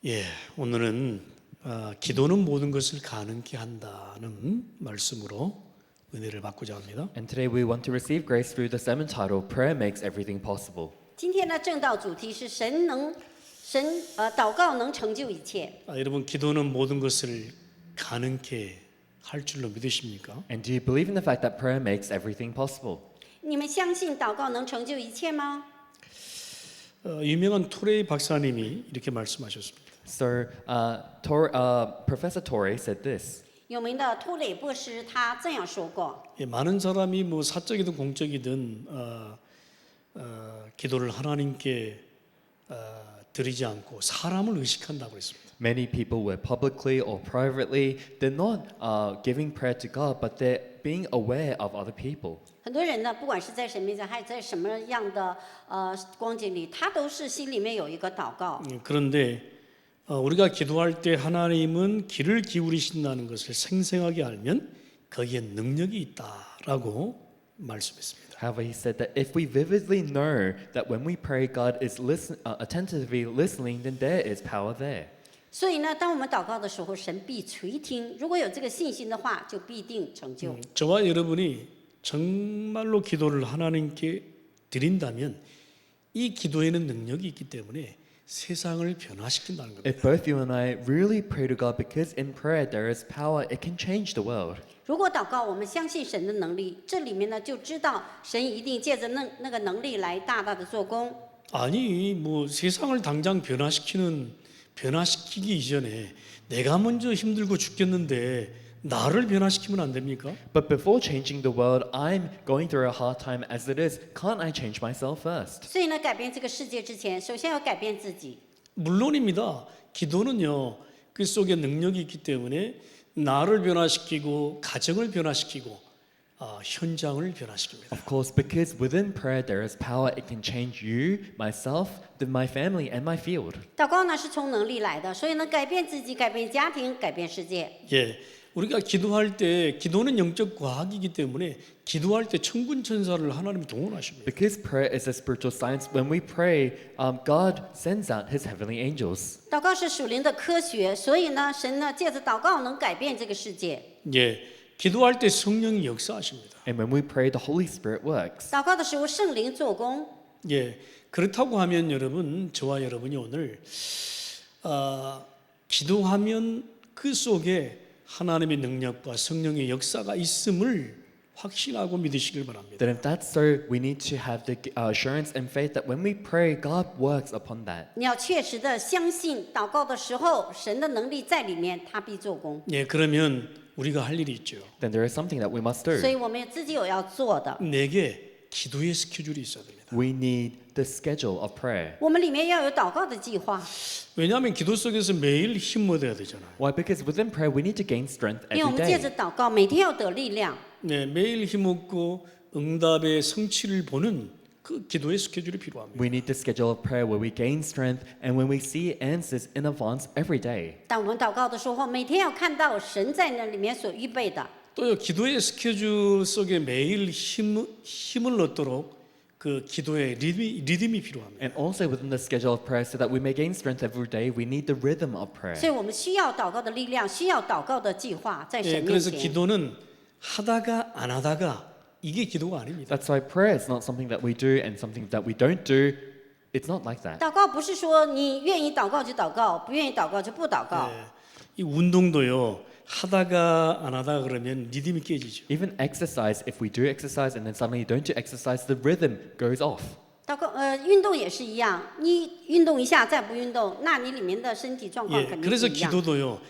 예, 오늘은 기도는 모든 것을 가능케 한다는 말씀으로 은혜를 받고자 합니다. And today we want to receive grace through the sermon title, Prayer Makes Everything Possible. 今天的正道主题是祷告能成就一切。 여러분 기도는 모든 것을 가능케 할 줄로 믿으십니까? And do you believe in the fact that prayer makes everything possible? 你们相信祷告能成就一切吗？ 유명한 토레이 박사님이 이렇게 말씀하셨습니다. So, Professor Torrey said this. 有名的托雷博士他这样说过： 예, 많은 사람이 뭐 사적이든 공적이든 기도를 하나님께 드리지 않고 사람을 의식한다고 했습니다. Many people, were publicly or privately, they're not giving prayer to God, but they're being aware of other people. 很多人呢，不管是在神面前，还是在什么样的光景里，他都是心里面有一个祷告。 그런데 우리가 기도할 때 하나님은 귀를 기울이신다는 것을 생생하게 알면 거기에 능력이 있다라고 말씀했습니다. However, he said that if we vividly know that when we pray, God is attentively listening, then there is power there. 所以呢，当我们祷告的时候，神必垂听。如果有这个信心的话，就必定成就。 저와 여러분이 정말로 기도를 하나님께 드린다면 이 기도에는 능력이 있기 때문에 세상을 변화시킨다는 겁니다. If both you and I really pray to God, because in prayer there is power, it can change the world. 如果祷告，我们相信神的能力，这里面呢就知道神一定借着那个能力来大大的做工。 아니 뭐 세상을 당장 변화시키기 이전에 내가 먼저 힘들고 죽겠는데 나를 변화시키면 안 됩니까? But before changing the world, I'm going through a hard time as it is. Can't I change myself first? 所以呢，改变这个世界之前，首先要改变自己。 물론입니다. 기도는요 그 속에 능력이 있기 때문에 나를 변화시키고 가정을 변화시키고 현장을 변화시킵니다. Of course, because within prayer there is power, it can change you, myself, my family, and my field. 祷告呢是从能力来的，所以呢，改变自己、改变家庭、改变世界。 예, 우리가 기도할 때 기도는 영적 과학이기 때문에 기도할 때 천군 천사를 하나님이 동원하십니다. Because prayer is a spiritual science, when we pray, God sends out His heavenly angels. 祷告是属灵的科学，所以呢，神呢借着祷告能改变这个世界。 예, 기도할 때 성령이 역사하십니다. And when we pray, the Holy Spirit works. 祷告的时候，圣灵做工。 예, 그렇다고 하면 여러분, 저와 여러분이 오늘 기도하면 그 속에 하나님의 능력과 성령의 역사가 있음을 확신하고 믿으시길 바랍니다. Then if that's so, we need to have the assurance and faith that when we pray, God works upon that. 你要确实的相信，祷告的时候，神的能力在里面，他必做工。 예, 그러면 우리가 할 일이 있죠. Then there is something that we must 所以 do. 我们自己有要做的， 내게 기도의 스케줄이 있어야 됩니다. We need the schedule of prayer. 我们里面要有祷告的计划， 왜냐하면 기도 속에서 매일 힘 얻어야 되잖아요. Why? Because within prayer, we need to gain strength 因为我 every 们借着 day. 祷告，每天要得力量。 네, 매일 힘 얻고 응답의 성취를 보는 그 기도의 스케줄이 필요합니다. We need the schedule of prayer where we gain strength and when we see answers in advance every day. 当我们祷告的时候，每天要看到神在那里面所预备的。 또요 기도의 스케줄 속에 매일 힘을 얻도록 그 기도의 리듬이 필요합니다. And also within the schedule of prayer, so that we may gain strength every day, we need the rhythm of prayer. 所以我们需要祷告的力量，需要祷告的计划，在 예, 神面 그래서 前。 기도는 하다가 안 하다가 이게 기도가 아닙니다. That's why prayer is not something that we do and something that we don't do. It's not like that. 祷告不是说你愿意祷告就祷告，不愿意祷告就不祷告。 예, 이 운동도요 하다가 안 하다가 그러면 리듬이 깨지죠. Even exercise, if we do exercise and then suddenly don't do exercise, the rhythm goes off. 祷告运动也是一样，你运动一下再不运动，那你里面的身体状况 예, 肯定不 그래서 一样。 기도도요.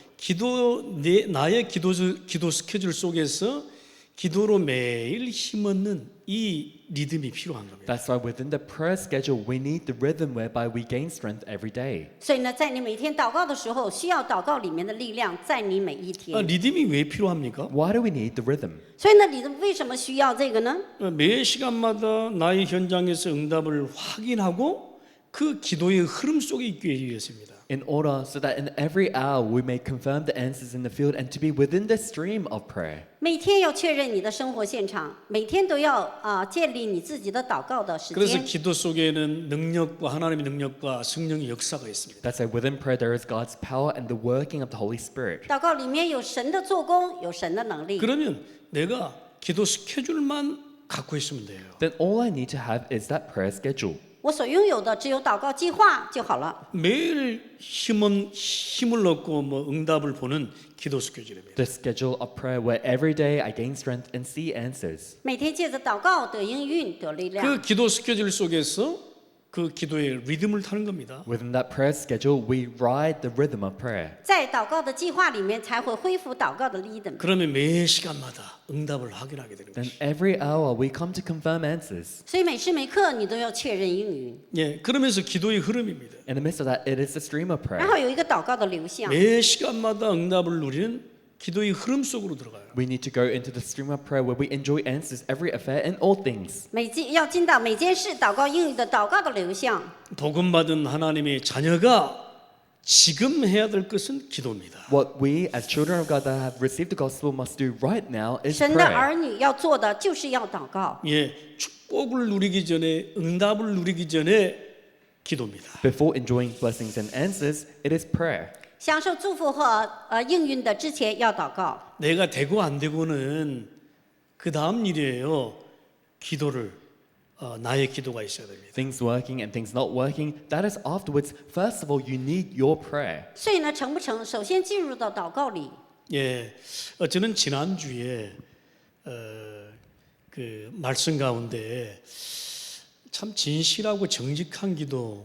나의 기도 스케줄 속에서 기도로 매일 힘 얻는 이 리듬이 필요한 겁니다. That's why within the prayer schedule, we need the rhythm whereby we gain strength every day. 所以呢，在你每天祷告的时候，需要祷告里面的力量在你每一天。 리듬이 왜 필요합니까? Why do we need the rhythm? 所以呢，你为什么需要这个呢？ 매 시간마다 나의 현장에서 응답을 확인하고 그 기도의 흐름 속에 있기 위해서입니다. in order so that in every hour we may confirm the answers in the field and to be within the stream of prayer. 每天要确认你的生活现场，每天都要建立你自己的祷告的时 그래서 间。 기도 속에는 능력과 하나님의 능력과 성령의 역사가 있습니다. That's why within prayer there is God's power and the working of the Holy Spirit. 祷告里面有神的做工，有神的能力。 그러면 내가 기도 스케줄만 갖고 있으면 돼요. Then all I need to have is that prayer schedule. 我所拥有的只有祷告计划就好了。 매일 힘을 얻고 뭐 응답을 보는 기도 스케줄입니다. The schedule of prayer where every day I gain strength and see answers. 每天借着祷告得应运得力量。 그 기도 스케줄 속에서 그 기도의 리듬을 타는 겁니다. Within that prayer schedule, we ride the rhythm of prayer. 在祷告的计划里面才会恢复祷告的 rhythm。 그러면 매 시간마다 응답을 확인하게 되는 Then 것이죠. every hour we come to confirm answers. 所以每时每刻你都要确认应允， 예, 그러면서 기도의 흐름입니다. In the midst of that, it is the stream of 然 prayer. 后有一个祷告的流向。 매 시간마다 응답을 누리는 기도의 흐름 속으로 들어가요. We need to go into the stream of prayer where we enjoy answers every affair and all things. 要进到每件事祷告应允的祷告的流向。 복음 받은 하나님의 자녀가 지금 해야 될 것은 기도입니다. What we as children of God that have received the gospel must do right now is 神的 pray. 儿女要做的就是要祷告。 예, 축복을 누리기 전에 응답을 누리기 전에 기도입니다. Before enjoying blessings and answers, it is prayer. 享受祝福和应允的之前要祷告。 내가 되고 안 되고는 그 다음 일이에요. 기도를 나의 기도가 있어야 됩니다. Things working and things not working, that is afterwards. First of all, you need your prayer. 所以呢，成不成，首先进入到祷告里。 예, 저는 지난주에 그 말씀 가운데 참 진실하고 정직한 기도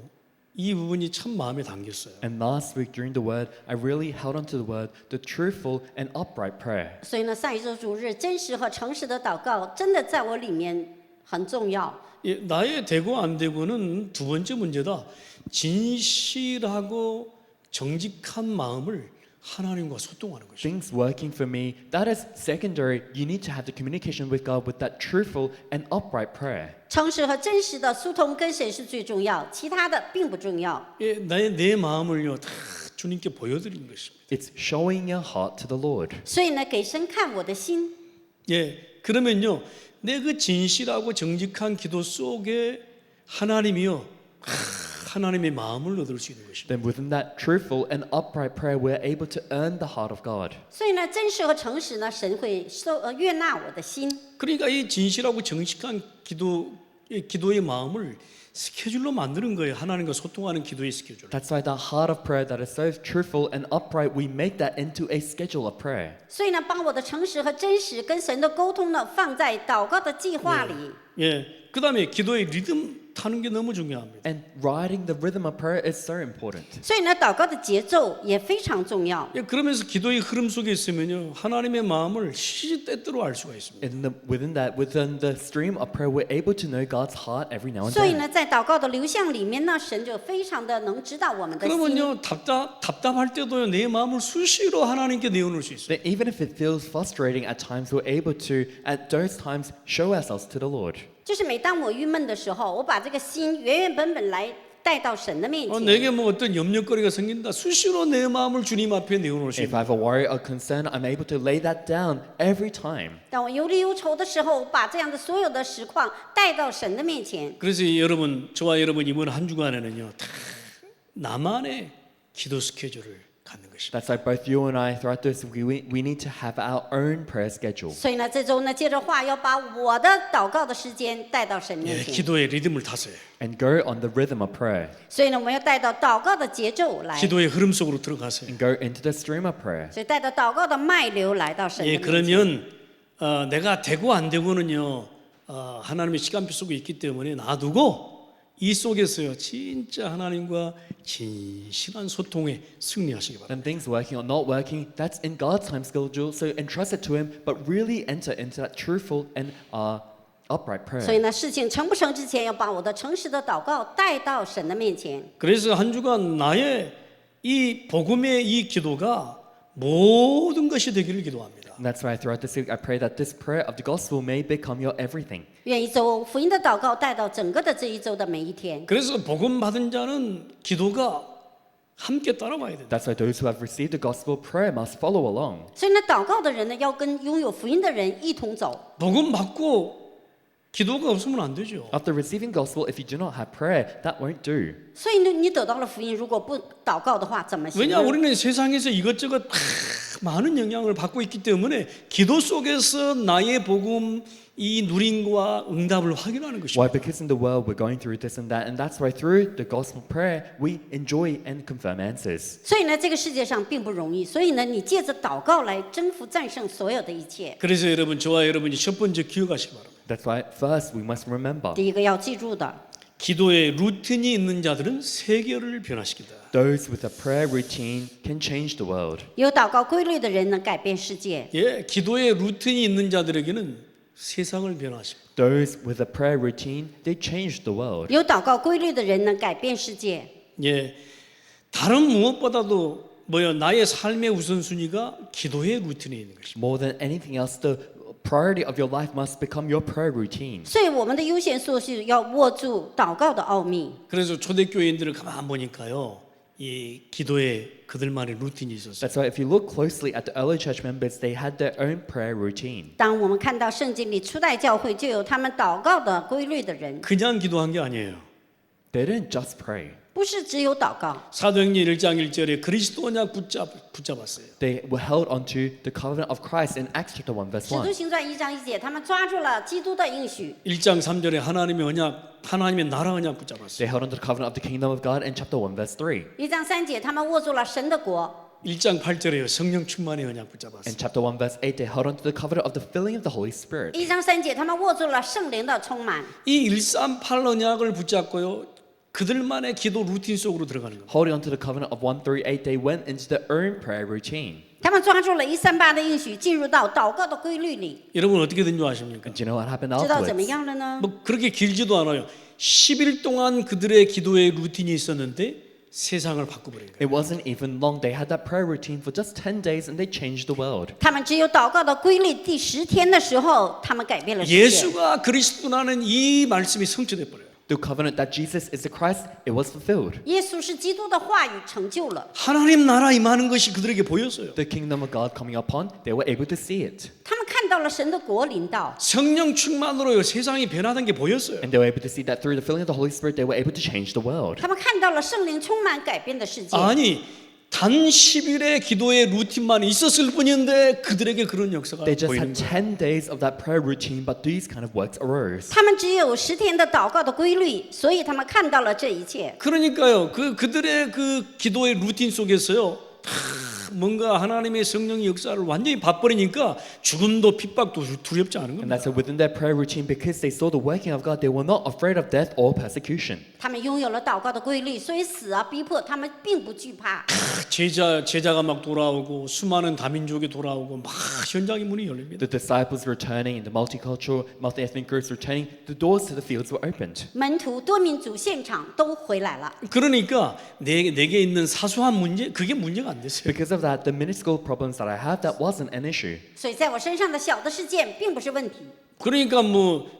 이 부분이 참 마음에 담겼어요. And last week during the word, I really held on to the word, the truthful and upright prayer. 所以呢，上一周主日真实和诚实的祷告，真的在我里面很重要。 예, 나의 되고 안 되고는 두 번째 문제다. 진실하고 정직한 마음을 하나님과 소통하는 것이죠. Things working for me, that is secondary. You need to have the communication with God with that truthful and upright prayer. 诚实和真实的疏通跟谁是最重要，其他的并不重要。 예, 내 마음을요 다 주님께 보여드리는 것입니다. It's showing your heart to the Lord. 所以呢，给神看我的心。 예, 그러면요 내 그 진실하고 정직한 기도 속에 하나님이요 하나님의 마음을 얻을 수 있는 것입니다. Then within that truthful and upright prayer, we're able to earn the heart of God. 所以呢，真实和诚实呢，神会悦纳我的心。 그러니까 이 진실하고 정직한 기도의 마음을 스케줄로 만드는 거예요. 하나님과 소통하는 기도의 스케줄. That's why the heart of prayer that is so truthful and upright, we make that into a schedule of prayer. 所以呢，把我的诚实和真实跟神的沟通呢，放在祷告的计划里。 예, 그다음에 기도의 리듬 타는 게 너무 중요합니다. And riding the rhythm of prayer is so important. 所以呢，祷告的节奏也非常重要。 예, 그러면서 기도의 흐름 속에 있으면요 하나님의 마음을 시시때때로 알 수가 있습니다. Within the stream of prayer, we're able to know God's heart every now and 所以 then. 呢，在祷告的流向里面呢，神就非常的能知道我们的心。 그러면요 답답할 때도요 내 마음을 수시로 하나님께 내어놓을 수 있어요. Then even if it feels frustrating at times, we're able to, at those times, show ourselves to the Lord. 就是每当我郁闷的时候，我把这个心原原本本来带到神的面前。 내게 뭐 어떤 염려거리가 생긴다 수시로 내 마음을 주님 앞에 내어놓을 수 If 있어요. I have a worry or concern, I'm able to lay that down every time. 当我忧虑忧愁的时候，我把这样的所有的实况带到神的面前。 그래서 여러분 저와 여러분 이번 한 주간에는요 다 나만의 기도 스케줄을 갖는 것입니다. That's why both you and I, throughout this week, we need to have our own prayer schedule. 所以呢，这周呢，接着话要把我的祷告的时间带到神面 예, 前。 기도의 리듬을 타세요. And go on the rhythm of prayer. 所以呢，我们要带到祷告的节奏来， 기도의 흐름 속으로 들어가세요. And go into the stream of prayer. 所以带到祷告的脉流来到神的 예, 面前。 그러면 내가 되고 안 되고는요 하나님의 시간표 속에 있기 때문에 놔두고 이 속에서요 진짜 하나님과 진실한 소통에 승리하시기 바랍니다. Then things working or not working, that's in God's time schedule, so entrust it to Him, but really enter into that truthful and upright 所以 prayer. 呢，事情成不成之前，要把我的诚实的祷告带到神的面前。 그래서 한 주간 나의 이 복음의 이 기도가 모든 것이 되기를 기도합니다. And that's why throughout this week, I pray that this prayer of the gospel may become your everything. 愿一周福音的祷告带到整个的这一周的每一天。 그래서 복음 받은 자는 기도가 함께 따라와야 된다. That's why those who have received the gospel prayer must follow along. 所以呢，祷告的人呢，要跟拥有福音的人一同走。 복음 받고 기도가 없으면 안 되죠. After receiving gospel, if you do not have prayer, that won't do. 所以呢，你得到了福音，如果不祷告的话，怎么行 왜냐 呢？ 우리는 세상에서 이것저것 많은 영향을 받고 있기 때문에 기도 속에서 나의 복음 이 누림과 응답을 확인하는 것입니다. Why? Because in the world we're going through this and that's why through the gospel prayer we enjoy and confirm answers. 所以呢，这个世界上并不容易。所以呢，你借着祷告来征服、战胜所有的一切。 그래서 여러분 저와 여러분이 첫 번째 기억하시기 바랍니다. That's why first we must remember 第一个要记住的， 기도에 루틴이 있는 자들은 세계를 변화시킨다. those with a prayer routine can change the world. 有祷告规律的人能改变世界。 예, 기도에 루틴이 있는 자들에게는 세상을 변화시킵니다. Those with a prayer routine, they change the world. 有祷告规律的人能改变世界。 예, 다른 무엇보다도 나의 삶의 우선순위가 기도의 루틴에 있는 것입니다. More than anything else, the priority of your life must become your prayer routine. 所以我们的优先顺序要握住祷告的奥秘。 그래서 초대교회인들을 가만 보니까요, 이 기도에 그들만의 루틴이 있었어요. That's why if you look closely at the early church members, they had their own prayer routine. 当我们看到圣经里初代教会就有他们祷告的规律的人， 그냥 기도한 게 아니에요. They didn't just pray. 不是只有祷告。 사도행전 1장 1절에 그리스도 언약 붙잡았어요. They were held onto the covenant of Christ in Acts chapter 1 verse 使徒 1. 行传1章1节，他们抓住了基督的应许。 1장 3절에 하나님의 언약, 하나님의 나라 언약 붙잡았어요. They held onto the covenant of the kingdom of God in chapter 1 verse 3. 1章3节，他们握住了神的国。 1장 8절에요. 성령 충만의 언약 In 붙잡았어요. chapter 1 verse 8, they held onto the covenant of the filling of the Holy Spirit. 1章3节，他们握住了圣灵的充满。 이 138 언약을 붙잡고요. 그들만의 기도 루틴 속으로 들어가는 겁니다. Holding onto the covenant of 138, they went into their own prayer routine. 他们抓住了138的应许，进入到祷告的规律里。 여러분 어떻게 된 줄 아십니까? And do you know what happened 知道怎么 afterwards? 样了呢？ 뭐 그렇게 길지도 않아요. 10일 동안 그들의 기도의 루틴이 있었는데 세상을 바꿔버린 거예요. It wasn't even long. They had that prayer routine for just 10 days and they changed the world. 他们只有祷告的规律，第10天的时候，他们改变了世界。 예수가 그리스도라는 이 말씀이 성취돼 버려요. The covenant that Jesus is the Christ, it was fulfilled. 耶稣是基督的话语成就了。 하나님 나라 임하는 것이 그들에게 보였어요. The kingdom of God coming upon, they were able to see it. 他们看到了神的国临到， 성령 충만으로 세상이 변화된 게 보였어요. And they were able to see that through the filling of the Holy Spirit, they were able to change the world. 他们看到了圣灵充满改变的世界。 아니 단 10일의 기도의 루틴만 있었을 뿐인데 그들에게 그런 역사가 They just 보이는 had 거예요. 10 days of that prayer routine, but these kind of works arose. 他们只有10天的祷告的规律，所以他们看到了这一切。 그러니까요. 그들의 그 기도의 루틴 속에서요. 뭔가 하나님의 성령의 역사를 완전히 봐버리니까 죽음도 핍박도 두렵지 않은 And 겁니다. that's within their prayer routine, because they saw the working of God, they were not afraid of death or persecution. 他们拥有了祷告的规律，所以死啊逼迫他们并不惧怕。 제자가 막 돌아오고 수많은 다민족이 돌아오고 막 현장의 문이 열립니다. The disciples returning, and the multicultural, multi-ethnic groups returning, the doors to the fields were opened. 门徒多民族现场都回来了。 그러니까 내게 있는 사소한 문제 그게 문제가 안 됐어요. Because of that, the minuscule problems that I have, that wasn't an issue. 所以在我身上的小的事件并不是问题。 그러니까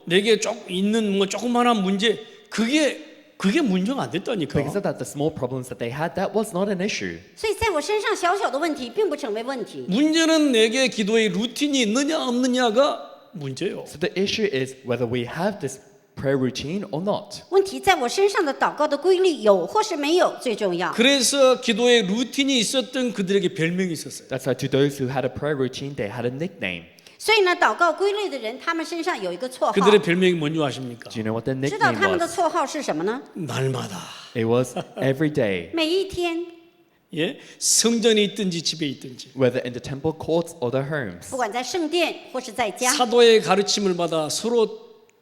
내게 있는 조그마한 문제 그게 문제가 안 됐다니까. Because of that, the small problems that they had, that was not an issue. 所以在我身上小小的问题并不成为问题。 문제는 내게 기도의 루틴이 있느냐 없느냐가 문제예요. So the issue is whether we have this prayer routine or not. 问题在我身上的祷告的规律有或是没有最重要。 그래서 기도의 루틴이 있었던 그들에게 별명이 있었어요. That's why to those who had a prayer routine, they had a nickname. 所以呢，祷告规律的人，他们身上有一个绰号。 그들의 별명이 뭔지 아십니까? Do you know what their 知道 nickname 他们的 was? 绰号是什么呢？ 날마다. It was every day, 每一天， 예? 성전에 있든지 집에 있든지 whether in the temple courts or their homes. 不管在圣殿或是在家， 사도의 가르침을 받아 서로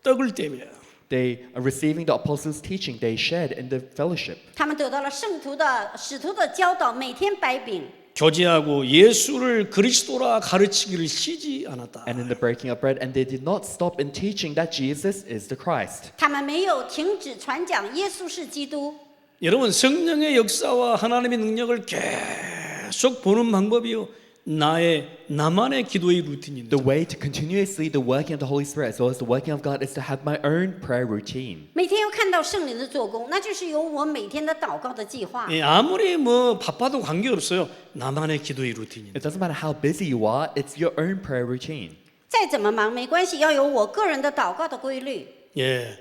떡을 떼며 They are receiving the apostles' teaching. They shared in the fellowship. 他们得到了圣徒的使徒的教导，每天摆饼。 교제하고 예수를 그리스도라 가르치기를 쉬지 않았다. And in the breaking of bread, and they did not stop in teaching that Jesus is the Christ. 他们没有停止传讲耶稣是基督。 여러분 성령의 역사와 하나님의 능력을 계속 보는 방법이요. 나의 나만의 기도의 루틴인데 The way to continuously the working of the Holy Spirit as well as the working of God is to have my own prayer routine. 每天要看到圣灵的做工，那就是有我每天的祷告的计划。 예, 아무리 뭐 바빠도 관계없어요. 나만의 기도의 루틴인데 It doesn't matter how busy you are, it's your own prayer routine. 再怎么忙没关系，要有我个人的祷告的规律。 예.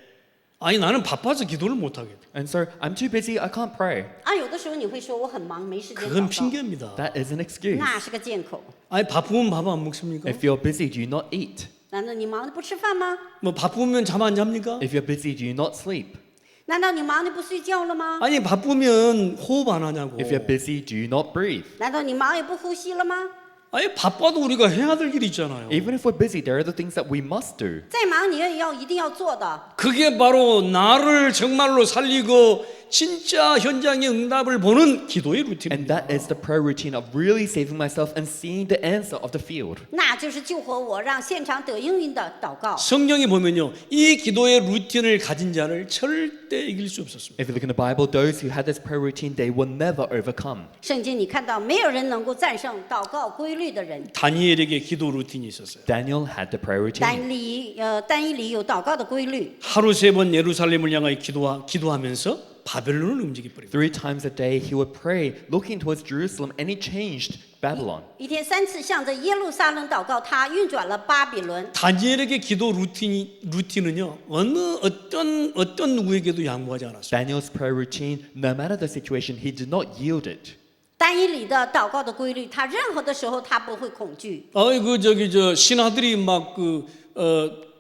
아니 나는 바빠서 기도를 못 하겠다. And so I'm too busy, I can't pray. 啊，有的时候你会说我很忙，没时间 그건 祷告， 핑계입니다. That is an excuse. 那是个借口。 아니 바쁘면 밥 안 먹습니까? If you're busy, do you not eat? 难道你忙的不吃饭吗？ 뭐 바쁘면 잠 안 잡니까? If you're busy, do you not sleep? 难道你忙的不睡觉了吗？ 아니 바쁘면 호흡 안 하냐고. If you're busy, do you not breathe? 难道你忙也不呼吸了吗？ 아니 바빠도 우리가 해야 될 일이 있잖아요. Even if we're busy, there are the things that we must do. 再忙你也要一定要做的， 그게 바로 나를 정말로 살리고 진짜 현장의 응답을 보는 기도의 And 루틴입니다. that is the prayer routine of really saving myself and seeing the answer of the field. 那就是救活我，让现场得应允的祷告。 성경에 보면요, 이 기도의 루틴을 가진 자를 절대 이길 수 없었습니다. If you look in the Bible, those who had this prayer routine, they will never overcome. 圣经你看到，没有人能够战胜祷告规律的人。 다니엘에게 기도 루틴이 있었어요. Daniel had the prayer routine. 单一里有祷告的规律， 하루 3번 예루살렘을 향하여 기도하면서 바벨론을 움직여버립니다. 3 times a day he would pray, looking towards Jerusalem, and he changed Babylon. 一天3次向着耶路撒冷祷告，他运转了巴比伦。 다니엘에게 기도 루틴은요, 어떤 누구에게도 양보하지 않았어요. Daniel's prayer routine, no matter the situation, he did not yield it. 单一里的祷告的规律，他任何的时候他不会恐惧。 신하들이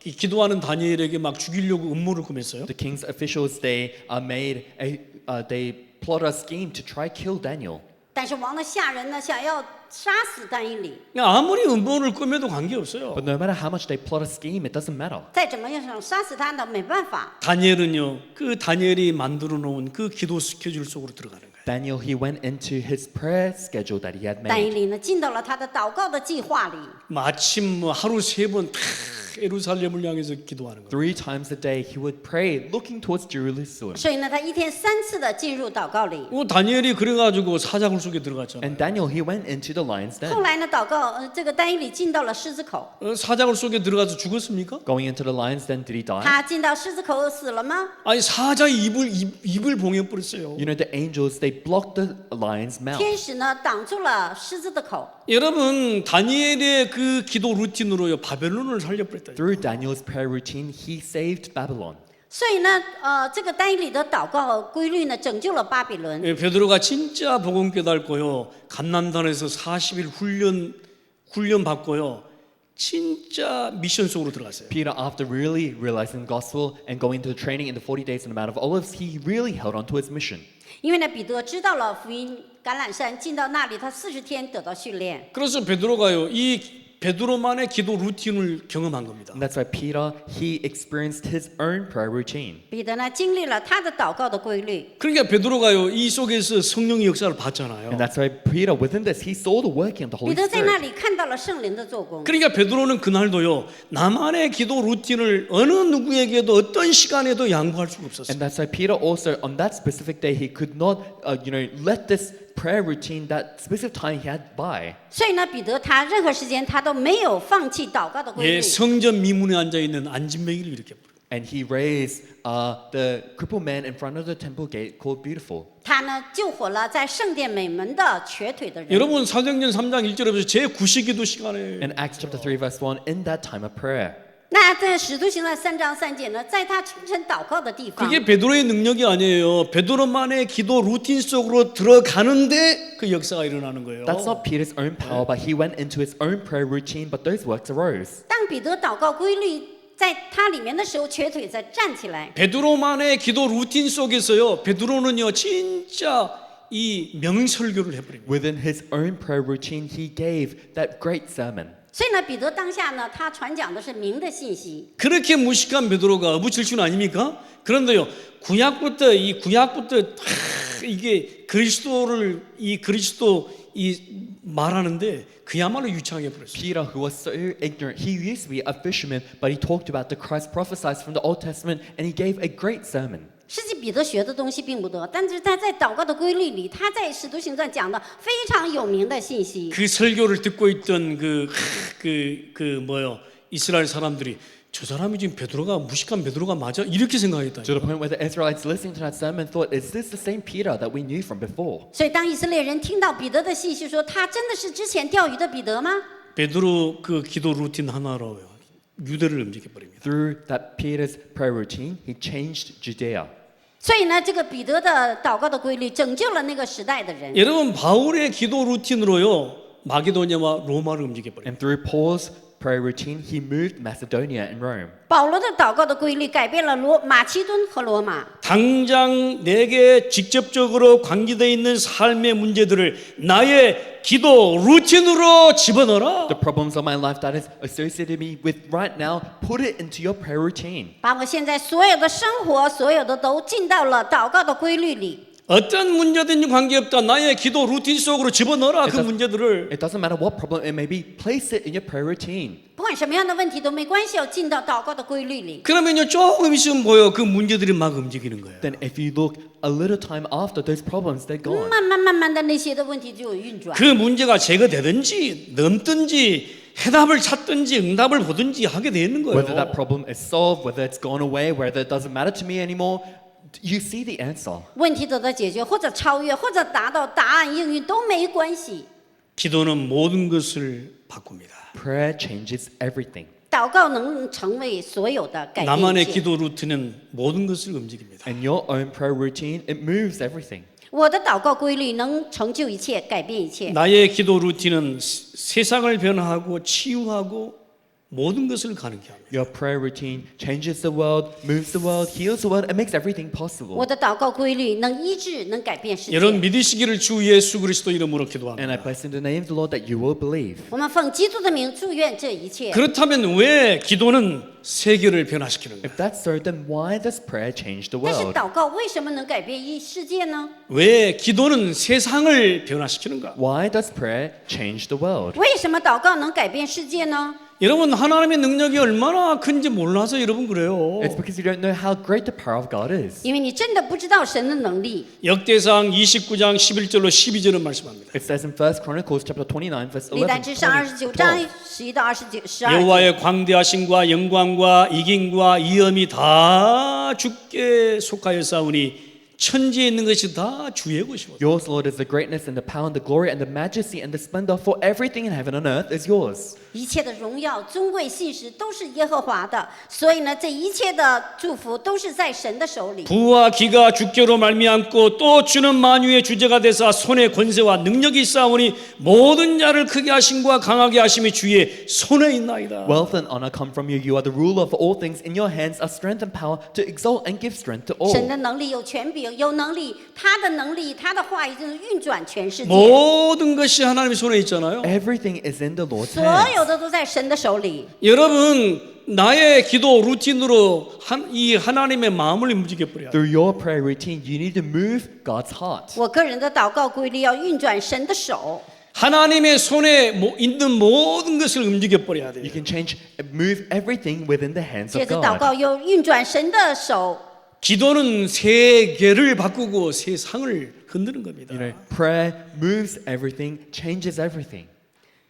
기도하는 다니엘에게 막 죽이려고 음모를 꾸몄어요. The king's officials, they they plot a scheme to try kill Daniel. 但是王的下人呢，想要杀死单一里， 아무리 음모를 꾸며도 관계없어요. But no matter how much they plot a scheme, it doesn't matter. 再怎么样想杀死他呢，没办法。 다니엘은요, 그 다니엘이 만들어 놓은 그 기도 스케줄 속으로 들어가는 거예요. Daniel, he went into his prayer schedule that he had 单一 made. 里呢，进到了他的祷告的计划里。 마침 하루 3번 예루살렘을 향해서 기도하는 거예요. 3 times a day he would pray, looking towards Jerusalem. 所以呢，他一天3次的进入祷告里。 다니엘이 그래가지고 사자굴 속에 들어갔잖아요. And Daniel, he went into the lion's 后 den. 来呢，这个单一里进到了狮子口， 사자굴 속에 들어가서 죽었습니까? Going into the lion's den, did he die? 他进到狮子口死了吗？ 아니 사자 입을 봉해버렸어요. You know, the angels, they blocked the lion's mouth. 天使呢，挡住了狮子的口。 여러분 다니엘의 그 기도 루틴으로요 바벨론을 살려버렸다. Through Daniel's prayer routine, he saved Babylon. 所以呢，这个单一里的祷告规律呢，拯救了巴比伦。 베드로가 진짜 복음 깨닫고요 감난단에서 40일 훈련 받고요 진짜 미션 속으로 들어갔어요. Peter, after really realizing the gospel and going to the training in the 40 days in the Mount of Olives, he really held on to his mission. 因为呢，彼得知道了福音橄榄山，进到那里，他40天得到训练。 그래서 베드로가요 이 베드로만의 기도 루틴을 경험한 겁니다. And that's why Peter, he experienced his own prayer routine. 彼得呢，经历了他的祷告的规律。 그러니까 베드로가요 이 속에서 성령의 역사를 봤잖아요. And that's why Peter, within this, he saw the working of the 彼 Holy 得在那 Spirit. 里看到了圣灵的做工。 그러니까 베드로는 그날도요 나만의 기도 루틴을 어느 누구에게도 어떤 시간에도 양보할 수가 없었어요. And that's why Peter also, on that specific day, he could not, let this prayer routine, that specific time he had by. 所以呢，彼得他任何时间他都没有放弃祷告的规 예, 律。 성전 미문에 앉아 있는 안진뱅이를 이렇게 부르요. And he raised the crippled man in front of the temple gate called Beautiful. 他呢，救活了在圣殿美门的瘸腿的人。 여러분 사도행전 3장 1절에 보세요. 제 구시기도 시간에 In Acts chapter 3, verse 1, in that time of prayer. 那在使徒行传3章3节呢，在他清晨祷告的地方， 그게 베드로의 능력이 아니에요. 베드로만의 기도 루틴 속으로 들어가는데 그 역사가 일어나는 거예요. That's not Peter's own power, but he went into his own prayer routine, but those works arose. 当彼得祷告规律在他里面的时候，瘸腿才站起来。 베드로만의 기도 루틴 속에서요. 베드로는요 진짜 이 명설교를 해버립니다. Within his own prayer routine, he gave that great sermon. 所以呢，彼得当下呢，他传讲的是明的信息。 그렇게 무식한 베드로가 어부칠춘 아닙니까? 그런데요 구약부터 이게 그리스도 말하는데 그야말로 유창해 버렸어요. Peter, who was so ignorant, he used to be a fisherman, but he talked about the Christ prophesied from the Old Testament, and he gave a great sermon. 实际彼得学的东西并不多，但是他在祷告的规律里，他在使徒行传讲的非常有名的信息。 그 설교를 듣고 있던 뭐요 이스라엘 사람들이 저 사람이 지금 베드로가 무식한 베드로가 맞아? 이렇게 생각했다. To the point where the Israelites listening to that sermon thought, is this the same Peter that we knew from before? 所以当以色列人听到彼得的信息说他真的是之前钓鱼的彼得吗？ 베드로 그 기도 루틴 하나로 유대를 움직여 버립니다. Through that Peter's prayer routine, he changed Judea. 所以呢，这个彼得的祷告的规律拯救了那个时代的人。 여러분 바울의 기도 루틴으로요 마게도냐와 로마를 움직여 버립니다. And through Paul's prayer routine, he moved Macedonia and Rome. 保罗的祷告的规律改变了马其顿和罗马。 당장 내게 직접적으로 관계되어 있는 삶의 문제들을 나의 기도 루틴으로 집어넣어라. The problems of my life that is associated me with right now, put it into your prayer routine. 把我现在所有的生活，所有的都进到了祷告的规律里。 어떤 문제든지 관계없다. 나의 기도 루틴 속으로 집어넣어라 그 일단- 문제들을. It doesn't matter what problem it may be, place it in your prayer routine. 不管什么样的问题都没关系，要进到祷告的规律里。 그러면요 조금 있으면 보여 그 문제들이 막 움직이는 거예요. Then if you look a little time after those problems, they're gone. 慢慢的那些的问题就有运转。 그 문제가 제거되든지 넘든지 해답을 찾든지 응답을 보든지 하게 되는 거예요. Whether that problem is solved, whether it's gone away, whether it doesn't matter to me anymore, you see the answer. 问题得到解决，或者超越，或者达到答案应运都没关系。 기도는 모든 것을 바꿉니다. Prayer changes everything. 祷告能成为所有的改变 나만의 一切。 기도 루틴은 모든 것을 움직입니다. And your own prayer routine, it moves everything. 我的祷告规律能成就一切，改变一切。 나의 기도 루틴은 세상을 변화하고 치유하고 모든 것을 가능케 합니다. Your prayer routine changes the world, moves the world, heals the world, and makes everything 我 possible. 的祷告规律能医治，能改变世界。 여러분 믿으시기를 주 예수 그리스도 이름으로 And I 기도합니다. bless in the name of the Lord that you will believe. 我们奉基督的名祝愿这一切。 그렇다면 왜 기도는 세계를 변화시키는가? If that's so, then why does prayer change the 但是 world? 祷告为什么能改变世界呢？ 왜 기도는 세상을 변화시키는가? Why does prayer change the world? 为什么祷告能改变世界呢？ 여러분 하나님의 능력이 얼마나 큰지 몰라서 여러분 그래요. It's because you don't know how great the power of God is. 因为你真的不知道神的能力。 역대상 29장 11절로 12절은 말씀합니다. It says in 1 Chronicles chapter 29, verse 历代 11, 志上29章 12. 11到29、12节。 여호와의 광대하심과 영광과 이김과 이엄이 다 주께 속하여 싸우니 천지에 있는 것이 다 주의 것이고 Yours, Lord, is the greatness and the power and the glory and the majesty and the splendor, for everything in heaven and earth is yours. 一切的荣耀、尊贵、信实都是耶和华的，所以呢，这一切的祝福都是在神的手里。 부와 기가 주께로 말미암고 또 주는 만유의 주제가 되사 손에 권세와 능력이 있사오니 모든 자를 크게 하심과 강하게 하심이 주의 손에 있나이다. Wealth and honor come from you. You are the ruler of all things. In your hands are strength and power to exalt and give strength to 神 all. 的能力有权柄，有能力，他的能力，他的话语就是运转全世界， 모든 것이 하나님의 손에 있잖아요. Everything is in the Lord's 所 hands. 有的都在神的手里。 여러분 나의 기도 루틴으로 이 하나님의 마음을 움직여 버려야 돼요. Through your prayer routine, you need to move God's heart. 我个人的祷告规律要运转神的手， 하나님의 손에 있는 모든 것을 움직여 버려야 You 돼요. can change, move everything within the hands 接 of 着祷 God. 告又运转神的手。 기도는 세계를 바꾸고 세상을 흔드는 겁니다. You know, prayer moves everything, changes everything.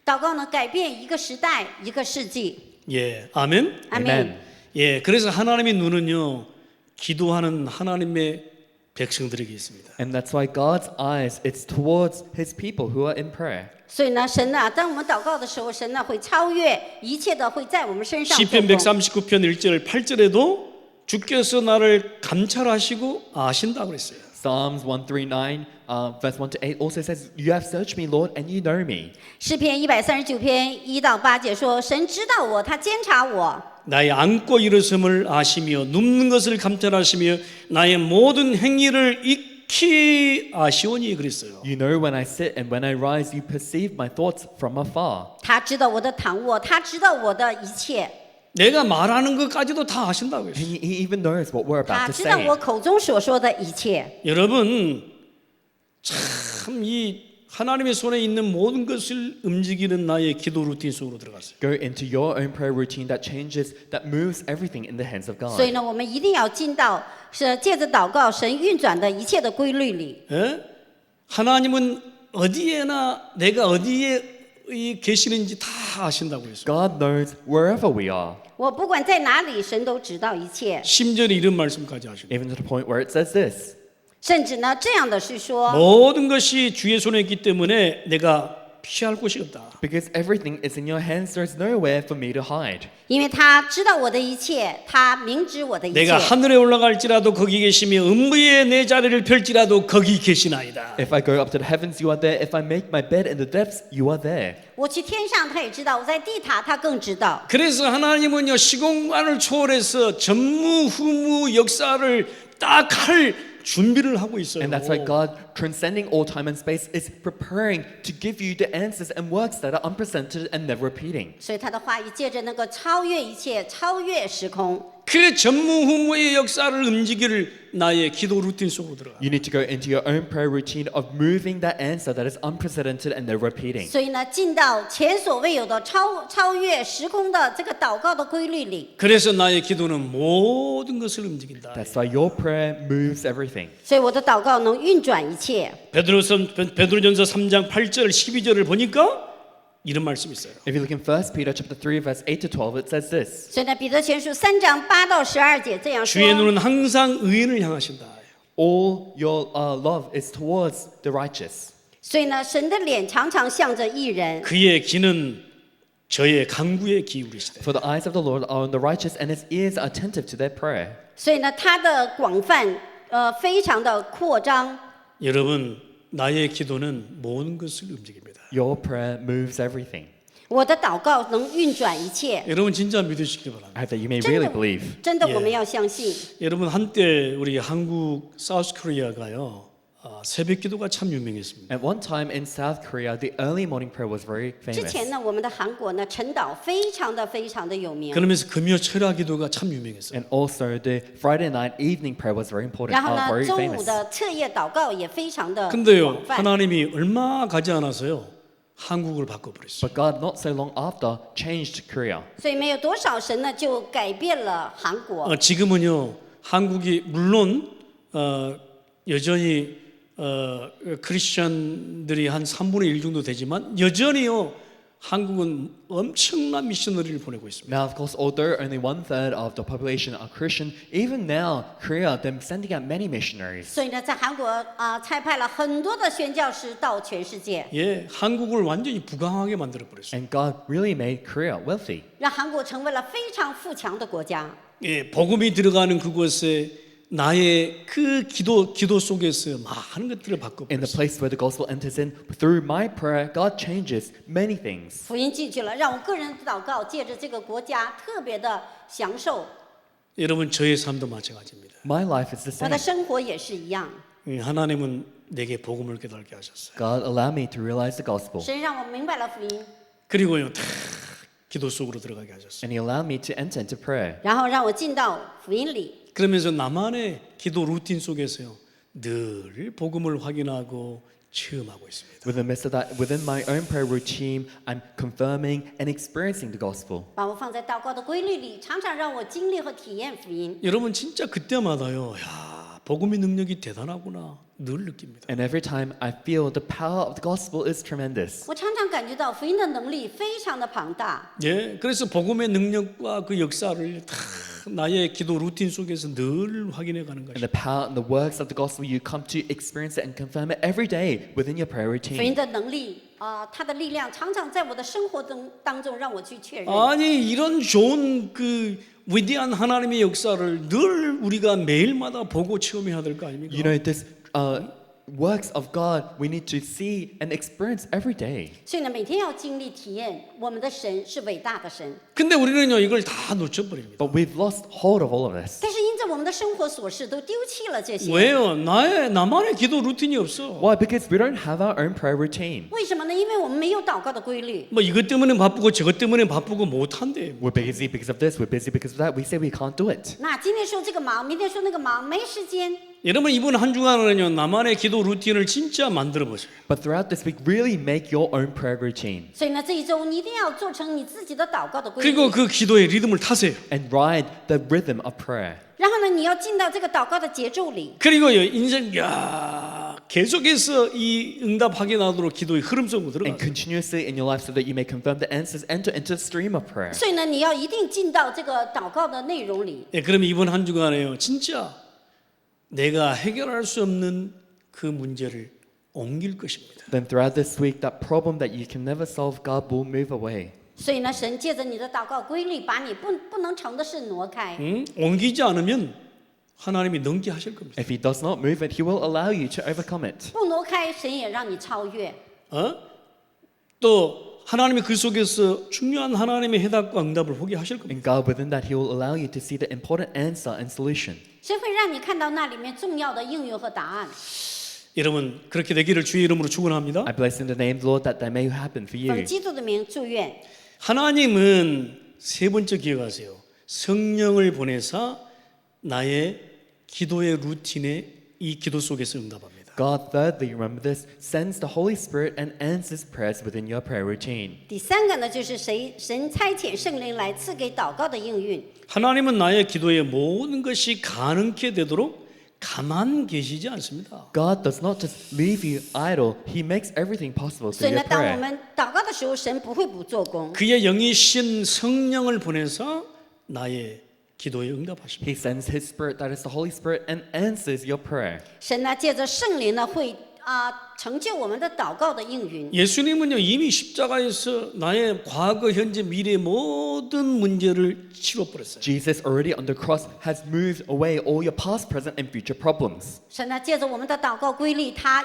祷告呢，改变一个时代，一个世纪。 예, 아멘. 阿 Amen. 门。 예, 그래서 하나님의 눈은요 기도하는 하나님의 백성들에게 있습니다. And that's why God's eyes, it's towards his people who are in prayer. 所以呢，神呢，当我们祷告的时候，神呢会超越一切的，会在我们身上做 시편 工。 139편 1절 8절에도 주께서 나를 감찰하시고 아신다고 그랬어요. Psalms 139, verse 1 to 8 also says, You have searched me, Lord, and you know me. 诗篇139篇1到8节说：“神知道我，他监察我。 나의 앉고 일어섬을 아시며 눕는 것을 감찰하시며 나의 모든 행위를 익히 아시오니 그랬어요. You know when I sit and when I rise, you perceive my thoughts from afar. 他知道我的躺卧，他知道我的一切， 내가 말하는 것까지도 다 아신다고 And 했어요. he even knows what we're 他 about to 知道 say. 我口中所说的一切。 여러분 참 이 하나님의 손에 있는 모든 것을 움직이는 나의 기도 루틴 속으로 들어갔어요. Go into your own prayer routine that changes, that moves everything in the hands of 所以 God. 呢，我们一定要进到是借着祷告神运转的一切的规律里。 예? 하나님은 어디에나 내가 어디에 계시는지 다 아신다고 했어요. God knows wherever we are, 我不管在哪里，神都知道一切。 심지어 이런 말씀까지 하시고 even to the point where it says this. 甚至呢，这样的是说， 모든 것이 주의 손에 있기 때문에 내가 피할 곳이 없다. Because everything is in your hands, there's nowhere for me to hide. 因为他知道我的一切，他明知我的一切。 내가 하늘에 올라갈지라도 거기 계시며 음부에 내 자리를 펼지라도 거기 계시나이다. If I go up to the heavens, you are there. If I make my bed in the depths, you are there. 我去天上，他也知道；我在地塔，他更知道。 그래서 하나님은요 시공간을 초월해서 전무후무 역사를 딱 할 준비를 하고 있어요. And that's why God, transcending all time and space, is preparing to give you the answers and works that are unprecedented and never repeating. 所以他的话语借着能够超越一切，超越时空。 그 전무후무의 역사를 움직일 나의 기도 루틴 속으로 들어가. You need to go into your own prayer routine of moving that answer that is unprecedented and never repeating. 所以呢，进到前所未有的超越时空的这个祷告的规律里。 그래서 나의 기도는 모든 것을 움직인다. That's why your prayer moves everything. 所以我的祷告能运转一切。 베드로전서 3장 8절 12절을 보니까 이런 말씀이 있어요. If you look in 1 Peter chapter 3, verse 8 to 12, it says this. 所以呢，彼得前书3章8到12节这样说 주의 ： 눈은 항상 의인을 향하신다. All your love is towards the righteous. 所以呢，神的脸常常向着义人， 그의 귀는 저의 간구에 기울이시되. For the eyes of the Lord are on the righteous, and his ears are attentive to their prayer. 所以呢，他的广泛非常的扩张。 여러분 나의 기도는 모든 것을 움직입니다. Your prayer moves everything. 我的祷告能运转一切， 여러분 진짜 믿으시기 바랍니다. I hope that you may 真 really 的 believe. 真的 예 我们要相信。 여러분 한때 우리 한국 사우스 코리아가요 새벽 기도가 참 유명했습니다. At one time in South Korea, the early morning prayer was very 之 famous. 前呢，我们的韩国呢，晨祷非常的有名。 그러면서 금요 철야 기도가 참 유명했어요. And also the Friday night evening prayer was very important, 然后呢， very 中午 famous. 的彻夜祷告也非常的 근데요 广泛。 하나님이 얼마 가지 않아서요 한국을 바꿔버렸어요. But God, not so long after, changed Korea. 所以没有多少神呢，就改变了韩国。 지금은요 한국이 물론 여전히 크리스천들이 한 3분의 1 정도 되지만 여전히요 한국은 엄청난 미셔너리를 보내고 있습니다. Now, of course, although only 1/3 of the population are Christian, even now, Korea, they're sending out many missionaries. 所以呢，在韩国差派了很多的宣教师到全世界， 예, 한국을 완전히 부강하게 만들어 버렸어요. And God really made Korea wealthy. 让韩国成为了非常富强的国家。 예, 복음이 들어가는 그곳에 나의 그 기도 속에서 많은 것들을 In the 바꿔버렸어요. place where the gospel enters in, through my prayer, God changes many things. 福音进去了，让我个人的祷告借着这个国家特别的享受。 여러분 저의 삶도 마찬가지입니다. My life is the 我的 same. 生活也是一样， 하나님은 내게 복음을 깨닫게 하셨어요. God allowed me to realize the gospel. 神让我明白了福音， 그리고요 다 기도 속으로 들어가게 하셨어요. And He allowed me to enter into prayer. 然后让我进到福音里。 그러면서 나만의 기도 루틴 속에서요 늘 복음을 확인하고 체험하고 있습니다. Within the midst of that, within my own prayer routine, I'm confirming and experiencing the gospel. 把我放在祷告的规律里，常常让我经历和体验福音。 여러분 진짜 그때마다요 야 복음의 능력이 대단하구나 늘 느낍니다. And every time I feel the power of the gospel is tremendous. 我常常感觉到福音的能力非常的庞大， 예, 그래서 복음의 능력과 그 역사를 다 나의 기도 루틴 속에서 늘 확인해가는 And 것이. the power and the works of the gospel, you come to experience it and confirm it every day within your prayer 福音 routine. 的能力它的力量常常在我的生活当中让我去确认。 아니 이런 좋은 그 위대한 하나님의 역사를 늘 우리가 매일마다 보고 체험해야 될 거 아닙니까? You know, this works of God, we need to see and experience every day. 所以呢，每天要经历体验，我们的神是伟大的神。 근데 우리는요 이걸 다 놓쳐버립니다. But we've lost hold of all of this. 但是因着我们的生活琐事都丢弃了这些， 왜요? 나만의 기도 루틴이 없어. Why? Because we don't have our own prayer routine. 为什么呢？因为我们没有祷告的规律。 뭐 이것 때문에 바쁘고 저것 때문에 바쁘고 못한대. We're busy because of this, we're busy because of that. We say we can't do it. 那今天说这个忙，明天说那个忙，没时间。 여러분 이번 한 주간은요 나만의 기도 루틴을 진짜 만들어 보세요. But throughout this week, really make your own prayer routine 所以呢，这一周你一定要做成你自己的祷告的规律。 그리고 그 기도의 리듬을 타세요. and ride the rhythm of prayer. 然后呢，你要进到这个祷告的节奏里。 그리고요 인생 계속해서 이 응답 확인하도록 기도의 흐름 속으로 And 들어가. continuously in your life so that you may confirm the answers, enter into the stream of prayer. 所以呢，你要一定进到这个祷告的内容里。 예, 그러면 이번 한 주간에요 진짜 내가 해결할 수 없는 그 문제를 옮길 것입니다. Then throughout this week, that problem that you can never solve, God will move away. 所以呢，神借着你的祷告规律，把你不能成的事挪开。 옮기지 않으면 하나님이 넘게 하실 겁니다. If He does not move it, He will allow you to overcome it. 不挪开，神也让你超越。 또 하나님이 그 속에서 중요한 하나님의 해답과 응답을 보게 하실 겁니다. And God, within that, He will allow you to see the important answer and solution. 神会让你看到那里面重要的应用和答案。 여러분 그렇게 되기를 주의 이름으로 축원합니다. I bless in the name of the Lord that that may happen for 奉 you. 基督的名祝愿。 하나님은 세 번째 기억하세요. 성령을 보내사 나의 기도의 루틴에 이 기도 속에서 응답합니다. God, thirdly, remember this, sends the Holy Spirit and answers prayers within your prayer routine. 第三个呢，就是神差遣圣灵来赐给祷告的应允。 하나님은 나의 기도에 모든 것이 가능케 되도록 가만 계시지 않습니다. God does not just leave you idle, He makes everything possible 所 through 以 your 呢，当我 prayer. 们祷告的时候，神不会不做工。 그의 영이신 성령을 보내서 나의 기도에 응답하십니다. He sends His Spirit, that is the Holy Spirit, and answers your prayer. 神呢，借着圣灵呢，会成就我们的祷告的应允。 예수님은요 이미 십자가에서 나의 과거, 현재, 미래 모든 문제를 치러버렸어요. Jesus already on the cross has moved away all your past, present, and future problems. 神呢，借着我们的祷告规律，他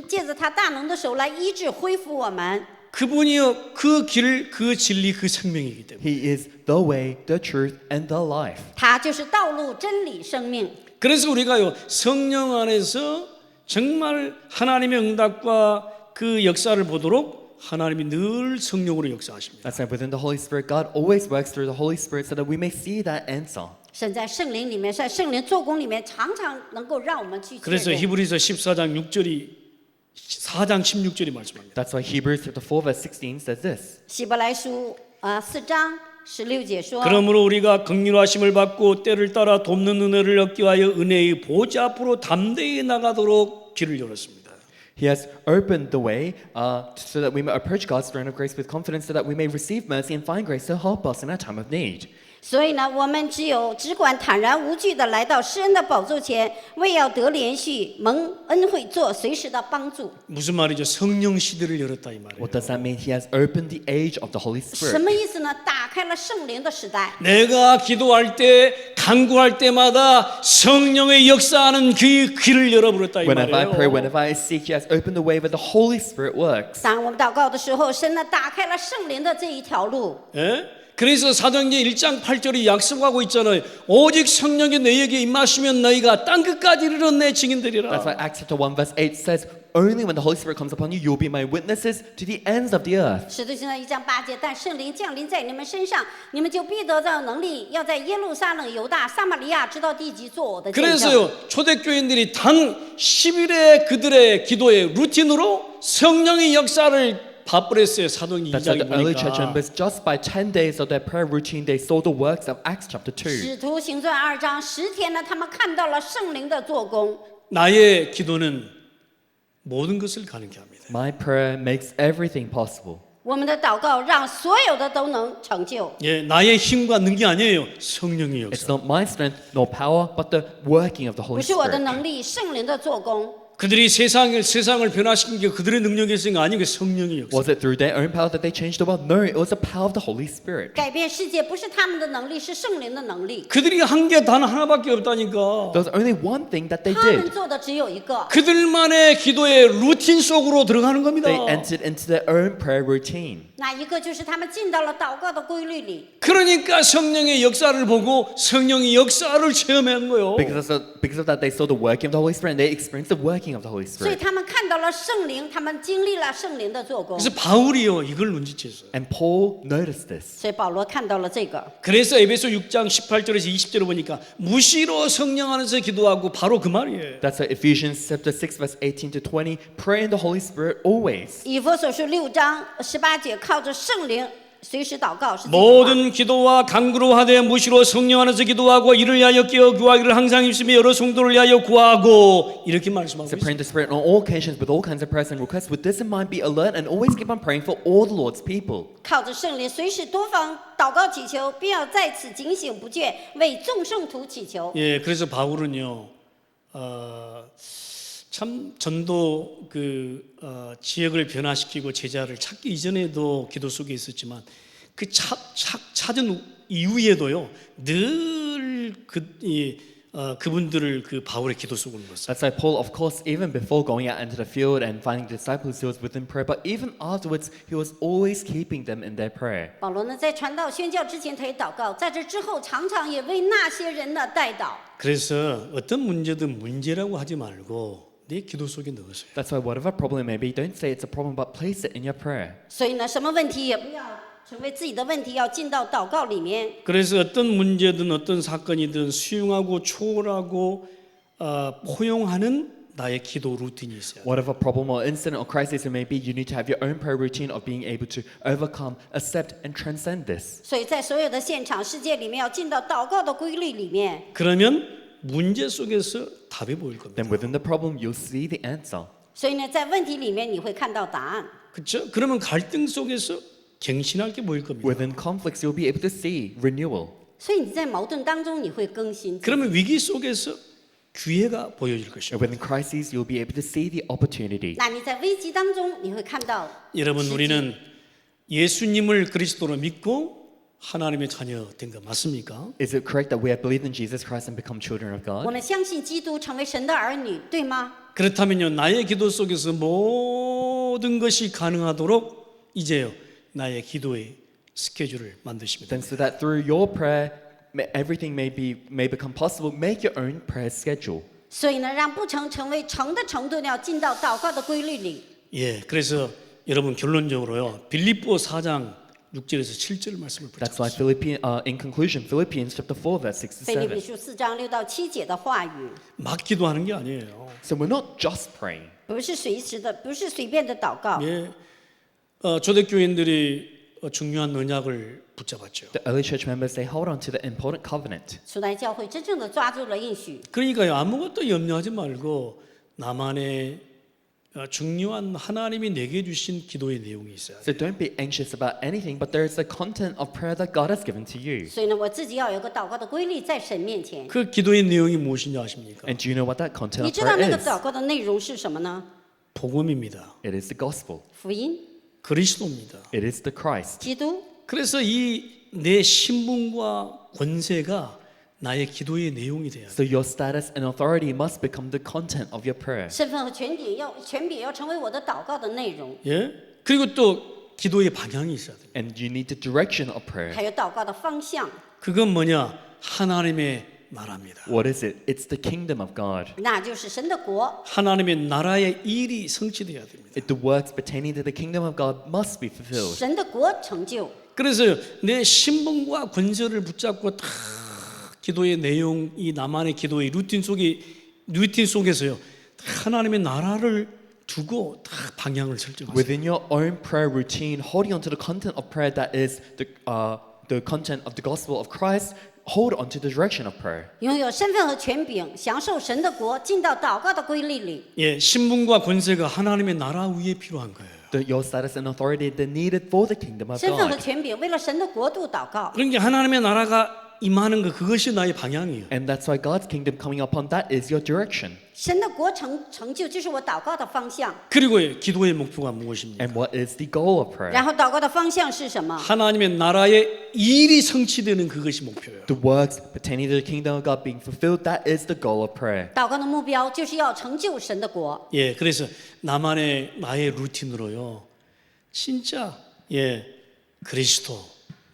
借着他大能的手来医治、恢复我们。 그분이요 그 길, 그 진리, 그 생명이기 때문에. He is the way, the truth, and the life. 他就是道路、真理、生命。 그래서 우리가요 성령 안에서 정말 하나님의 응답과 그 역사를 보도록 하나님이 늘 성령으로 역사하십니다. That's why within the Holy Spirit, God always works through the Holy Spirit so that we may see that answer. 神在圣灵里面，在圣灵做工里面，常常能够让我们去确 그래서 认。 히브리서 14장 6절이 4장 16절이 말씀합니다. That's why Hebrews chapter 4 verse 16 says this. 希伯来书4章16节说。 그러므로 우리가 긍휼하심을 받고 때를 따라 돕는 은혜를 얻기 위하여 은혜의 보좌 앞으로 담대히 나가도록 길을 열었습니다. He has opened the way so that we may approach God's throne of grace with confidence so that we may receive mercy and find grace to help us in our time of need. 所以呢，我们只管坦然无惧的来到施恩的宝座前，为要得连续蒙恩惠，做随时的帮助。 무슨 말이죠? 성령 시대를 열었다 이 말이에요. What does that mean? He has opened the age of the Holy 什 Spirit. 么意思呢？打开了圣灵的时代。 내가 기도할 때 간구할 때마다 성령의 역사하는 그 길을 열어버렸다 이 Whenever I pray, 말이에요. whenever I seek, He has opened the way where the Holy Spirit works. 当我们祷告的时候，神呢打开了圣灵的这一条路。 예? 그래서 사도행전 1장 8절이 약속하고 있잖아요. 오직 성령이 너희에게 임하시면 너희가 땅끝까지 이르러 내 증인되리라. That's why Acts chapter 1 verse 8 says, only when the Holy Spirit comes upon you, you'll be my witnesses to the ends of the earth. 使徒行传1章8节，但圣灵降临在你们身上，你们就必得到能力，要在耶路撒冷、犹大、撒玛利亚直到地极做我的见证。 그래서요 초대교인들이 단 10일의 그들의 기도의 루틴으로 성령의 역사를 밥벌했어요. 사도행전 That's why 2장에 the early church 보니까. members, just by 10 days of their prayer routine, they saw the works of Acts chapter 2. 使徒行传2章10天呢，他们看到了圣灵的做工。 나의 기도는 모든 것을 가능케 합니다. My prayer makes everything possible. 我们的祷告让所有的都能成就。 예, 나의 힘과 능력이 아니에요. 성령의 역사. It's not my strength nor power, but the working of the 不 Holy 是我的 Spirit. 能力，圣灵的做工。 그들이 세상을 변화시킨 게 그들의 능력이었으니까 아니고 성령의 역사. Was it through their own power that they changed the world? No, it was the power of the Holy Spirit. 改变世界不是他们的能力，是圣灵的能力。 그들이 한 게 단 하나밖에 없다니까. There was only one thing that they 他们 did. 做的只有一个， 그들만의 기도의 루틴 속으로 들어가는 겁니다. They entered into their own prayer routine. 那一个就是他们进到了祷告的规律里。 그러니까 성령의 역사를 보고 성령의 역사를 체험한 거예요. Because of that, they saw the working of the Holy Spirit and they experienced the working of the Holy 所以 Spirit. 他们看到了圣灵，他们经历了圣灵的做工。 그래서 바울이요 이걸 눈치챘어요. And Paul noticed this. 所以保罗看到了这个。 그래서 에베소 6장 18절에서 20절을 보니까 무시로 성령 안에서 기도하고 바로 그 말이에요. That's why Ephesians chapter 6 verse 18 to 20, pray in the Holy Spirit always. 以弗所书6章18节，靠着圣灵随时祷告是这句话。 모든 기도와 간구로하되 무시로 성령 안에서 기도하고 이를 위하여 깨어 구하기를 항상 힘쓰며 여러 성도를 위하여 구하고 이렇게 말씀하고 So 있어요. pray in the Spirit on all occasions with all kinds of prayers and requests. With this in mind, be alert and always keep on praying for all the Lord's people. 靠着圣灵随时多方祷告祈求，并要在此警醒不倦，为众圣徒祈求。 예, 그래서 바울은요, 참 전도 지역을 변화시키고 제자를 찾기 이전에도 기도 속에 있었지만 그 찾은 이후에도요 늘 그분들을 그 바울의 기도 속으로 넣었어요. That's why Paul, of course, even before going out into the field and finding disciples, he was within prayer. But even afterwards, he was always keeping them in their prayer. 保罗呢，在传道宣教之前他也祷告，在这之后常常也为那些人呢代祷。 그래서 어떤 문제든 문제라고 하지 말고 내 기도 속에 넣으세요. That's why whatever problem it may be, don't say it's a problem, but place it in your prayer. 所以呢，什么问题也不要成为自己的问题，要进到祷告里面。 그래서 어떤 문제든 어떤 사건이든 수용하고 초월하고 포용하는 나의 기도 루틴이 있어요. Whatever problem or incident or crisis it may be, you need to have your own prayer routine of being able to overcome, accept, and transcend this. 所以在所有的现场世界里面，要进到祷告的规律里面。 그러면 문제 속에서 답이 보일 겁니다. Then within the problem, you'll see the answer. 所以呢，在问题里面你会看到答案。 그렇죠? 그러면 갈등 속에서 갱신할 게 보일 겁니다. Within conflicts, you'll be able to see renewal. 所以你在矛盾当中你会更新。 그러면 위기 속에서 기회가 보여질 And 것입니다. within crises, you'll be able to see the opportunity. 那你在危机当中你会看到。 여러분 时机 우리는 예수님을 그리스도로 믿고 하나님의 자녀 된 거 맞습니까? Is it correct that we have believed in Jesus Christ and become children of 我 God? 们相信基督成为神的儿女，对吗？ 그렇다면요 나의 기도 속에서 모든 것이 가능하도록 이제요 나의 기도의 스케줄을 만드십니다. Then so that through your prayer, everything may become possible, make your own prayer schedule. 所以呢，让不成成为成的程度呢，要进到祷告的规律里。 예, 그래서 여러분 결론적으로요 빌립보 4장 6절에서 7절 말씀을 That's why 붙잡으세요. in conclusion, Philippians chapter 4 verse 6 to 腓立比 7. 书4章6到7节的话语， 막 기도하는 게 아니에요. So we're not just praying. 不是随时的，不是随便的祷告。 예, 초대교인들이 중요한 언약을 붙잡았죠. The early church members, they hold on to the important covenant. 初代教会真正的抓住了应许， 그러니까요 아무것도 염려하지 말고 나만의 중요한 하나님이 내게 주신 기도의 내용이 있어요. So don't be anxious about anything, but there is the content of prayer that God has given to you. 所以呢，我自己要有个祷告的规律在神面前。 그 기도의 내용이 무엇인지 아십니까? And do you know what that content 你 of 知道那 prayer 个 is? 祷告的内容是什么呢？ 복음입니다. It is the gospel. 福音、 그리스도입니다. It is the Christ. 基督。 그래서 이 내 신분과 권세가 나의 기도의 내용이 돼야 돼. So your status and authority must become the content of your prayer. 身份和权柄要成为我的祷告的内容， 예? 그리고 또 기도의 방향이 있어야 돼. And you need the direction of prayer. 还有祷告的方向， 그건 뭐냐? 하나님의 나라입니다. What is it? It's the kingdom of God. 那就是神的国。 하나님의 나라의 일이 성취돼야 됩니다. The works pertaining to the kingdom of God must be fulfilled. 神的国成就， 그래서 내 신분과 권세를 붙잡고 다 기도의 내용, 이 나만의 기도의 루틴 속에서요 하나님의 나라를 두고 다 방향을 설정하세요. Within your own prayer routine, holding on to the content of prayer that is the content of the gospel of Christ, hold on to the direction of prayer. 拥有身份和权柄，享受神的国，进到祷告的规律里。 예, 신분과 권세가 하나님의 나라 위에 필요한 거예요. Your status and authority they're needed for the kingdom of 身份和 God. 权柄为了神的国度祷告， 그러니까 하나님의 나라가 임하는 거 그것이 나의 방향이에요. And that's why God's kingdom coming upon that is your direction. 神的国成就，这是我祷告的方向。 그리고 기도의 목표가 무엇입니까? And what is the goal of prayer? 然后祷告的方向是什么？ 하나님의 나라의 일이 성취되는 그것이 목표예요. The works pertaining to the kingdom of God being fulfilled, that is the goal of prayer. 祷告的目标就是要成就神的国。 예, 그래서 나의 루틴으로요. 진짜 그리스도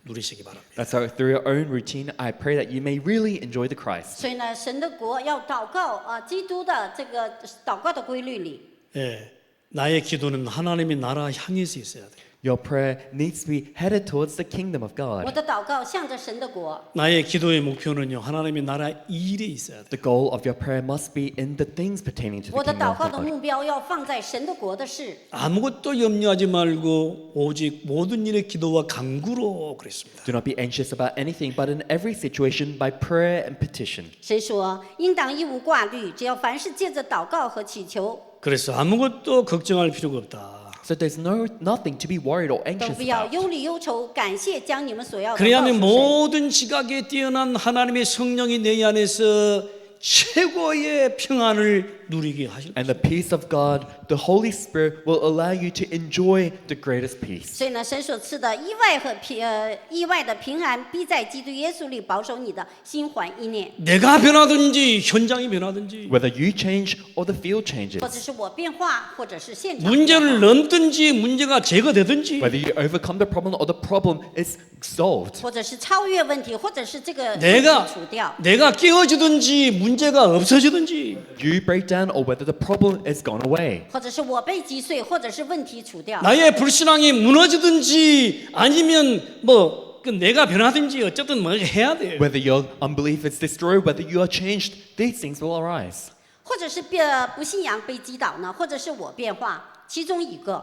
누리시기 바랍니다. That's why through your own routine, I pray that you may really enjoy the Christ. 所以呢，神的国要祷告基督的这个祷告的规律里， 예, 나의 기도는 하나님의 나라 향해서 있어야 돼요. Your prayer needs to be headed towards the kingdom of 我 God. 的祷告向着神的国。 나의 기도의 목표는요, 하나님의 나라 일에 있어야 돼요. The goal of your prayer must be in the things pertaining to the 我的 kingdom 祷 of 告的 God. 目标要放在神的国的事， 아무것도 염려하지 말고 오직 모든 일에 기도와 간구로 그랬습니다. Do not be anxious about anything, but in every situation, by prayer and petition. 神说应当一无挂虑，只要凡事借着祷告和祈求， 그래서 아무것도 걱정할 필요가 없다. So there's nothing to be worried or 都 anxious 不要 about. 忧虑忧愁，感谢将你们所要的告 그래야만 诉神。 모든 지각에 뛰어난 하나님의 성령이 내 안에서 최고의 평안을 누리게 하실 And the peace of God, the Holy Spirit, will allow you to enjoy the greatest peace. 所以呢，神所赐的意外的平安，必在基督耶稣里保守你的心怀意念。 내가 변하든지 현장이 변하든지 Whether you change or the field changes, 或者是我变化，或者是现场变化 문제를 넘든지 문제가 제거되든지 whether you overcome the problem or the problem is solved, 或者是超越问题，或者是这个问 내가 题除掉， 내가 깨어지든지 문제가 없어지든지 you break down or whether the problem is gone away. 或者是我被击碎，或者是问题除掉。 나의 불신앙이 무너지든지 아니면 뭐 내가 변하든지 어쨌든 뭐 해야 돼요. Whether your unbelief is destroyed, whether you are changed, these things will arise. 或者是不信仰被击倒呢，或者是我变化，其中一个。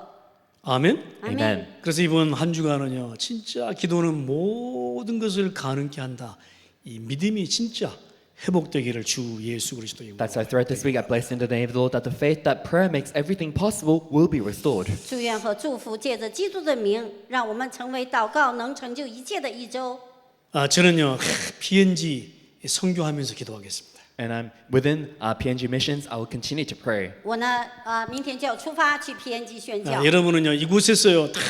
아멘. Amen. 그래서 이번 한 주간은요, 진짜 기도는 모든 것을 가능케 한다. 이 믿음이 진짜 회복되기를 주 예수 그리스도 이름으로. That's why throughout this week I bless in the name of the Lord that the faith that prayer makes everything possible will be restored. 祝愿和祝福借着基督的名，让我们成为祷告能成就一切的一周。 저는요, PNG 선교하면서 기도하겠습니다. And I'm within PNG missions, I will continue to pray. 我呢，明天就要出发去 PNG 宣教。 여러분은요, 이곳에서요, 다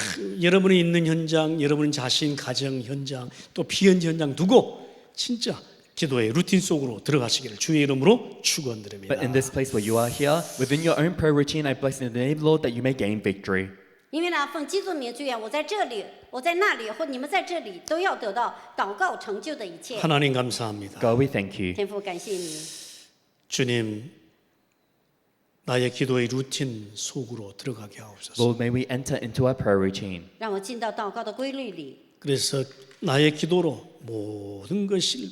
여러분이 있는 현장, 여러분 자신 가정 현장, 또 PNG 현장 두고 진짜 기도의 루틴 속으로 들어가시기를 주의 이름으로 축원드립니다. But in this place where you are here, within your own prayer routine, I bless in the name of the Lord that you may gain victory. 因为呢，奉基督名祝愿我在这里，我在那里，或你们在这里，都要得到祷告成就的一切。 하나님 감사합니다. God, we thank you. 天父，感谢你， 주님, 나의 기도의 루틴 속으로 들어가게 하옵소서. Lord, may we enter into our prayer routine. 让我进到祷告的规律里。 그래서 나의 기도로 모든 것을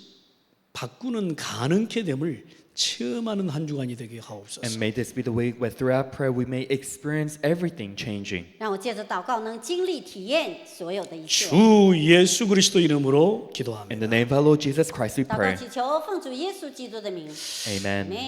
바꾸는 가능케 됨을 체험하는 한 주간이 되게 하옵소서. And may this be the week where through our prayer we may experience everything changing. 让我借着祷告能经历体验所有的一切。 주 예수 그리스도 이름으로 기도합니다. In the name of our Lord Jesus Christ we 祷告 pray. 祈求，奉主耶稣基督的名。 Amen. 아멘.